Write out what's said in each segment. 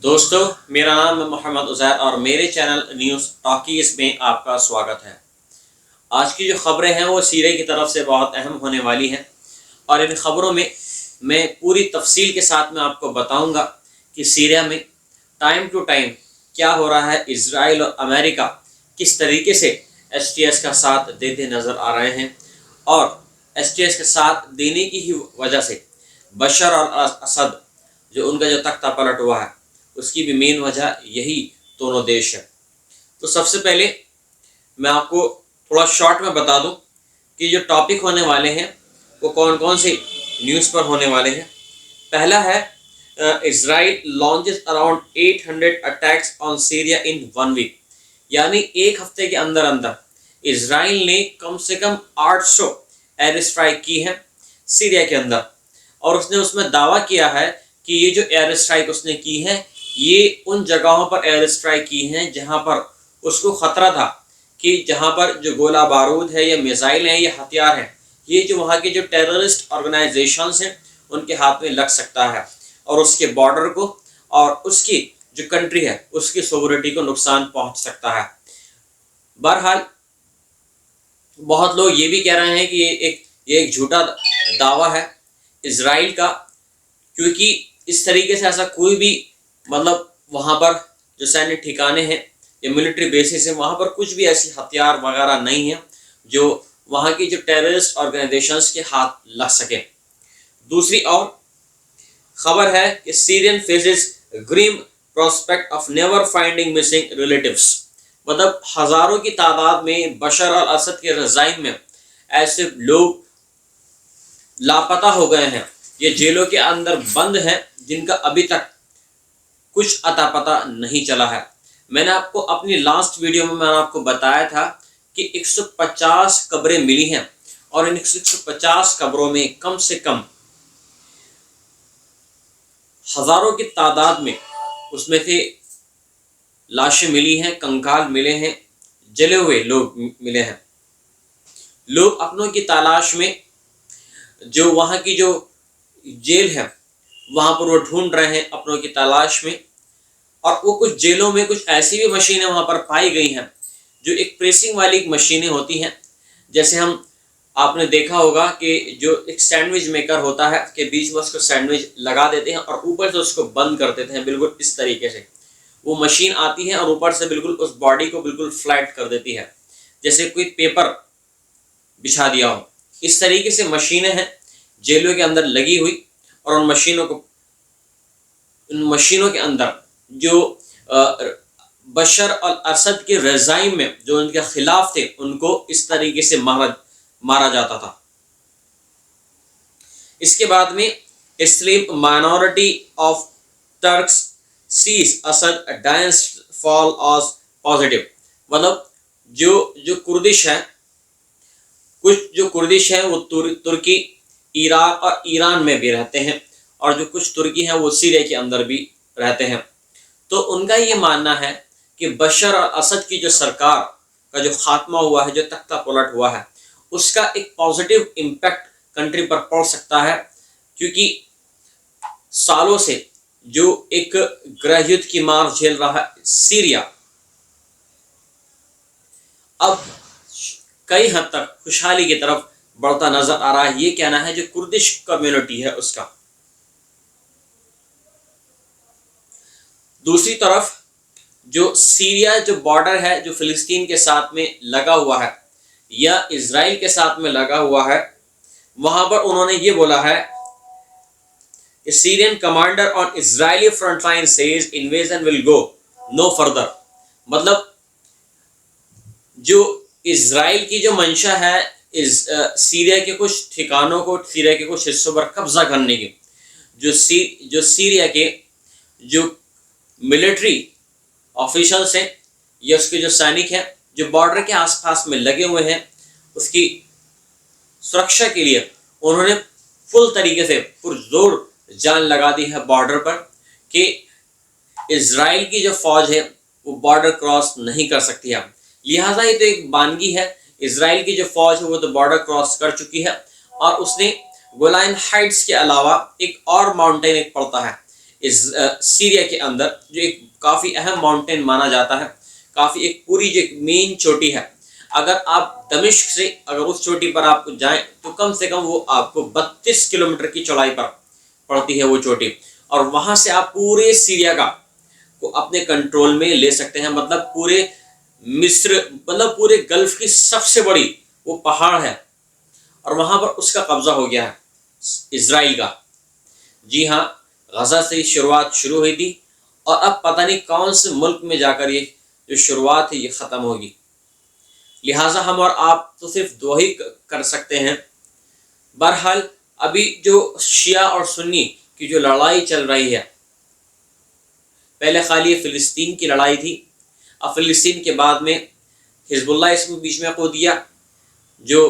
दोस्तों, मेरा नाम है मोहम्मद उज़ैर और मेरे चैनल न्यूज़ टॉकीज़ में आपका स्वागत है। आज की जो ख़बरें हैं वो सीरिया की तरफ से बहुत अहम होने वाली हैं और इन ख़बरों में मैं पूरी तफसील के साथ में आपको बताऊंगा कि सीरिया में टाइम टू टाइम क्या हो रहा है। इज़राइल और अमेरिका किस तरीके से STS का साथ देते नज़र आ रहे हैं और STS के साथ देने की ही वजह से बशर और असद जो उनका जो तख्ता पलट हुआ है उसकी भी मेन वजह यही दोनों देश है। तो सबसे पहले मैं आपको थोड़ा शॉर्ट में बता दूं कि जो टॉपिक होने वाले हैं वो कौन कौन से न्यूज़ पर होने वाले हैं। पहला है Israel launches around 800 attacks on Syria in 1 week, यानी एक हफ्ते के अंदर अंदर इजराइल ने कम से कम 800 एयर स्ट्राइक की है सीरिया के अंदर। और उसने उसमें दावा किया है कि ये जो एयर स्ट्राइक उसने की है ये उन जगहों पर एयर स्ट्राइक की हैं जहां पर उसको ख़तरा था कि जहां पर जो गोला बारूद है या मिसाइल हैं या हथियार हैं ये जो वहां के जो टेररिस्ट ऑर्गेनाइजेशंस हैं उनके हाथ में लग सकता है और उसके बॉर्डर को और उसकी जो कंट्री है उसकी सोवरेनिटी को नुकसान पहुंच सकता है। बहरहाल बहुत लोग ये भी कह रहे हैं कि ये एक झूठा दावा है इजराइल का, क्योंकि इस तरीके से ऐसा कोई भी मतलब वहाँ पर जो सैन्य ठिकाने हैं या मिलिट्री बेसिस हैं वहाँ पर कुछ भी ऐसी हथियार वगैरह नहीं है जो वहाँ की जो टेररिस्ट ऑर्गेनाइजेशंस के हाथ लग सके। दूसरी और खबर है कि Syrian faces grim prospect of never finding missing relatives, मतलब हज़ारों की तादाद में बशर और असद के रज़ाइम में ऐसे लोग लापता हो गए हैं, ये जेलों के अंदर बंद हैं जिनका अभी तक कुछ अता पता नहीं चला है। मैंने आपको अपनी लास्ट वीडियो में मैंने आपको बताया था कि 150 कब्रें मिली हैं और इन 150 कब्रों में कम से कम हज़ारों की तादाद में उसमें से लाशें मिली हैं, कंकाल मिले हैं, जले हुए लोग मिले हैं। लोग अपनों की तलाश में जो वहाँ की जो जेल है वहाँ पर वो ढूंढ रहे हैं अपनों की तलाश में। और वो कुछ जेलों में कुछ ऐसी भी मशीनें वहाँ पर पाई गई हैं जो एक प्रेसिंग वाली मशीनें होती हैं, जैसे हम आपने देखा होगा कि जो एक सैंडविच मेकर होता है कि बीच में उसको सैंडविच लगा देते हैं और ऊपर से उसको बंद कर देते हैं, बिल्कुल इस तरीके से वो मशीन आती है और ऊपर से बिल्कुल उस बॉडी को बिल्कुल फ्लैट कर देती है जैसे कोई पेपर बिछा दिया हो। इस तरीके से मशीनें हैं जेलों के अंदर लगी हुई और उन मशीनों के अंदर जो बशर और असद के रज़ाइम में जो उनके खिलाफ थे उनको इस तरीके से मारा जाता था। इसके बाद में इस्लाम minority of Turks sees Assad downfall as positive, मतलब जो कुर्दिश है, कुछ जो कुर्दिश हैं वो तुर्की, इराक और ईरान में भी रहते हैं और जो कुछ तुर्की हैं वो सीरिया के अंदर भी रहते हैं। तो उनका ये मानना है कि बशर और असद की जो सरकार का जो खात्मा हुआ है, जो तख्ता पलट हुआ है, उसका एक पॉजिटिव इम्पैक्ट कंट्री पर पड़ सकता है, क्योंकि सालों से जो एक गृह युद्ध की मार झेल रहा है सीरिया, अब कई हद तक खुशहाली की तरफ बढ़ता नजर आ रहा है। ये कहना है जो कुर्दिश कम्युनिटी है उसका। दूसरी तरफ जो सीरिया जो बॉर्डर है जो फिलिस्तीन के साथ में लगा हुआ है या इजराइल के साथ में लगा हुआ है, वहां पर उन्होंने ये बोला है कि Syrian commander on Israeli front line says invasion will go no further, मतलब जो इजराइल की जो मंशा है सीरिया के कुछ ठिकानों को, सीरिया के कुछ हिस्सों पर कब्जा करने की, जो सीरिया के जो मिलिट्री ऑफिशियल्स हैं या उसके जो सैनिक हैं जो बॉर्डर के आसपास में लगे हुए हैं, उसकी सुरक्षा के लिए उन्होंने फुल तरीके से पुरजोर जान लगा दी है बॉर्डर पर कि इजराइल की जो फौज है वो बॉर्डर क्रॉस नहीं कर सकती है। लिहाजा ये तो एक बानगी है, इजराइल की जो फौज है वो तो बॉर्डर क्रॉस कर चुकी है और उसने गोलान हाइट्स के अलावा एक और माउंटेन एक पड़ता है सीरिया के अंदर जो एक काफ़ी अहम माउंटेन माना जाता है, काफ़ी एक पूरी जो एक मेन चोटी है। अगर आप दमिश्क से अगर उस चोटी पर आप जाएं तो कम से कम वो आपको 32 किलोमीटर की चौड़ाई पर पड़ती है वो चोटी, और वहाँ से आप पूरे सीरिया का को अपने कंट्रोल में ले सकते हैं। मतलब पूरे मिस्र, मतलब पूरे गल्फ की सबसे बड़ी वो पहाड़ है, और वहाँ पर उसका कब्जा हो गया है इजराइल का। जी हाँ, गजा से शुरुआत शुरू हुई थी, और अब पता नहीं कौन से मुल्क में जाकर ये जो शुरुआत है ये ख़त्म होगी। लिहाजा हम और आप तो सिर्फ दुआ ही कर सकते हैं। बहरहाल अभी जो शिया और सुन्नी की जो लड़ाई चल रही है, पहले खाली फ़िलिस्तीन की लड़ाई थी, अब फ़िलिस्तीन के बाद में हिजबुल्लाह इसमें बीच में कूद दिया जो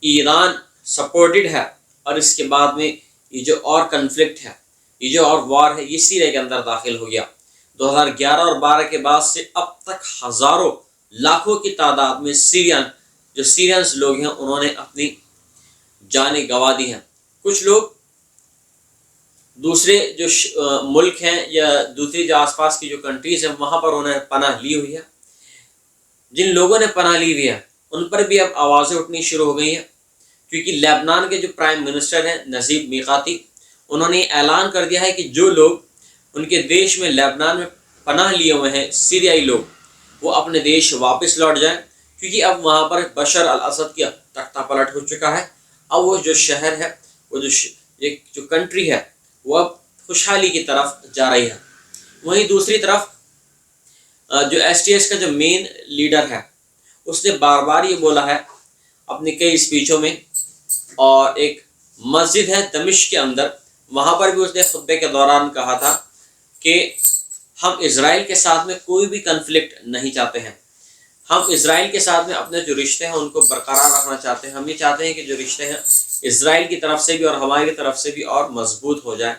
ईरान सपोर्टेड है, और इसके बाद में ये जो और कन्फ्लिक्ट है, ये जो और वार है, ये सीरिया के अंदर दाखिल हो गया। 2011 और 12 के बाद से अब तक हज़ारों लाखों की तादाद में सीरियंस लोग हैं, उन्होंने अपनी जानें गंवा दी हैं। कुछ लोग दूसरे जो मुल्क हैं या दूसरी जो आसपास की जो कंट्रीज़ हैं वहाँ पर उन्हें पनाह ली हुई है। जिन लोगों ने पनाह ली हुई है उन पर भी अब आवाज़ें उठनी शुरू हो गई हैं, क्योंकि लेबनान के जो प्राइम मिनिस्टर हैं नजीब मीकाती, उन्होंने ऐलान कर दिया है कि जो लोग उनके देश में लेबनान में पनाह लिए हुए हैं सीरियाई लोग, वो अपने देश वापस लौट जाएं, क्योंकि अब वहाँ पर बशर अल असद की तख्ता पलट हो चुका है। अब वो जो शहर है, वो जो कंट्री है, वो अब खुशहाली की तरफ जा रही है। वहीं दूसरी तरफ जो STS का जो मेन लीडर है उसने बार बार ये बोला है अपनी कई स्पीचों में, और एक मस्जिद है दमिश्क के अंदर, वहाँ पर भी उसने खुतबे के दौरान कहा था कि हम इज़राइल के साथ में कोई भी कन्फ्लिक्ट नहीं चाहते हैं, हम इज़राइल के साथ में अपने जो रिश्ते हैं उनको बरकरार रखना चाहते हैं। हम ये चाहते हैं कि जो रिश्ते हैं इज़राइल की तरफ से भी और हमारी तरफ से भी और मजबूत हो जाए।